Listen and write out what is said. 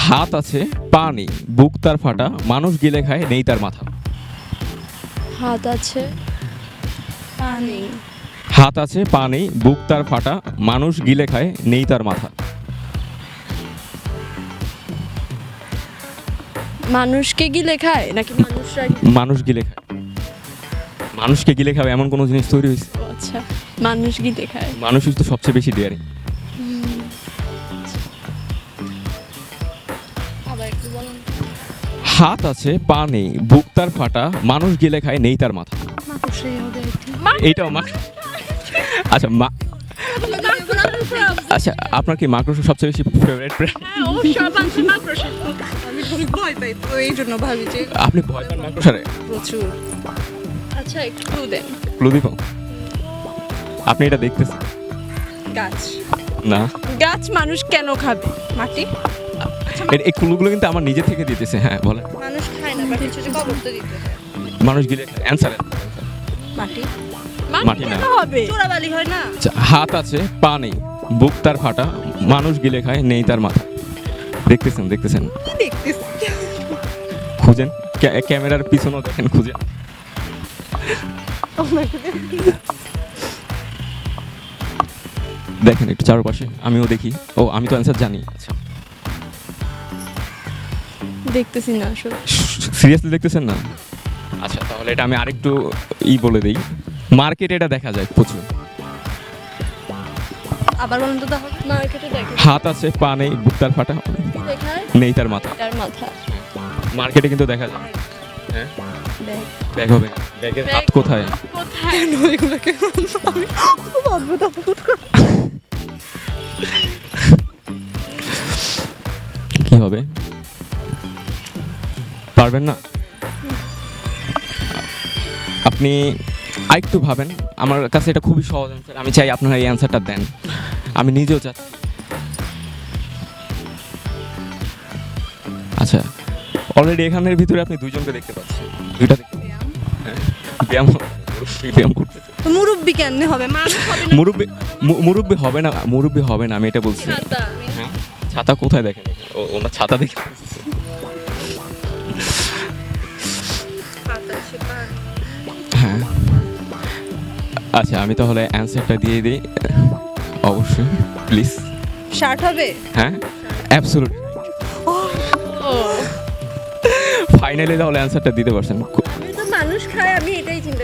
হাত আছে পা নেই, বুক তার ফাটা, মানুষ গিলে খায় নেই তার মাথা। হাত আছে পানি হাত আছে পা নেই, বুক তার ফাটা, মানুষ গিলে খায় নেই তার মাথা। মানুষকে গিলে খায় নাকি মানুষরা মানুষ গিলে খায়, মানুষকে গিলে খাবে এমন কোনো জিনিস তৈরি হয়েছে? ও আচ্ছা মানুষ গিলে খায় মানুষই তো সবচেয়ে বেশি ডেয়ারিং। আবার একটু বলুন। হাত আছে পা নেই, বুক তার ফাটা, মানুষ গিলে খায় নেই তার মাথা। মাকড়সাই হবে এইটাও আচ্ছা আচ্ছা, আপনার কি মাকড়সা সবচেয়ে বেশি ফেভারিট? আমি খুবই ভয় পাই তো এই জন্য ভাবি যে আপনি ভয় পান মাকড়সারে? প্রচুর। আচ্ছা একটু ক্লু দেন। ক্লু দিব? আপনি এটা দেখতেছেন গাছ, না? গাছ মানুষ কেন খাবে? মাটি, এই ক্লুগুলো কিন্তু আমার নিজে থেকে দিতেছে। হ্যাঁ বলেন। মানুষ খায় না বাট হচ্ছে যে কবর তো দিতে হয়। মানুষ গিলে খায়, অ্যান্সার। মাটি, মাটি না। কেন হবে? চোরাবালি হয় না? আচ্ছা, হাত আছে পা নেই, বুক তার ফাটা, মানুষ গিলে খায় নেই তার মাথা। দেখতেছেন দেখতেছেন, দেখতেছি খুঁজেন, ক্যামেরার পিছনেও দেখেন, খুঁজেন। দেখেন একটু চারপাশে, আমিও দেখি। ও আমি তো অ্যান্সার জানি। আচ্ছা দেখতেছি না আসলে। সিরিয়াসলি দেখতেছেন না? আচ্ছা তাহলে এটা আমি আরেকটু বলে দেই। মার্কেটে এটা দেখা যায় প্রচুর। আবার বলেন তো তাহলে। মার্কেটে দেখে হাত আছে পা নেই, বুক তার ফাটা, দেখায় নেই তার মাথা। তার মাথা। মার্কেটে কিন্তু দেখা যায়। হ্যাঁ ব্যাগ ব্যাগ হবে না। ব্যাগের হাত কোথায়? কোথায়? কেন এগুলোকে আমি খুব অদ্ভুত অদ্ভুত কি হবে? পারবেন না? আপনি আরেকটু ভাবেন। আমার কাছে এটা খুবই সহজ অ্যান্সার, আমি চাই আপনারা এই অ্যান্সারটা দেন। আমি নিজেও চাই। আচ্ছা অলরেডি এখানের ভিতরে আপনি দুইজনকে দেখতে পাচ্ছেন। দুইটা দেখতে হ্যাঁ, ব্যায়াম ব্যায়াম করতেছে। তো মুরব্বি কেমনে হবে? মানুষ হবে না। মুরব্বি মুরব্বি হবে না, মুরব্বি হবে না, আমি এটা বলছি। ছাতা। হ্যাঁ, ছাতা কোথায় দেখেন? ওনার ছাতা দেখে। বাতাসে পানি। হ্যাঁ আচ্ছা, আমি তাহলে অ্যান্সারটা দিয়ে দিই। অবশ্যই প্লিজ। শার্ট হবে? হ্যাঁ অ্যাবসলিউট। ও ফাইনালি তাহলে অ্যান্সারটা দিতে পারছেন। আমি তো মানুষ খায়, আমি এটাই চিন্তা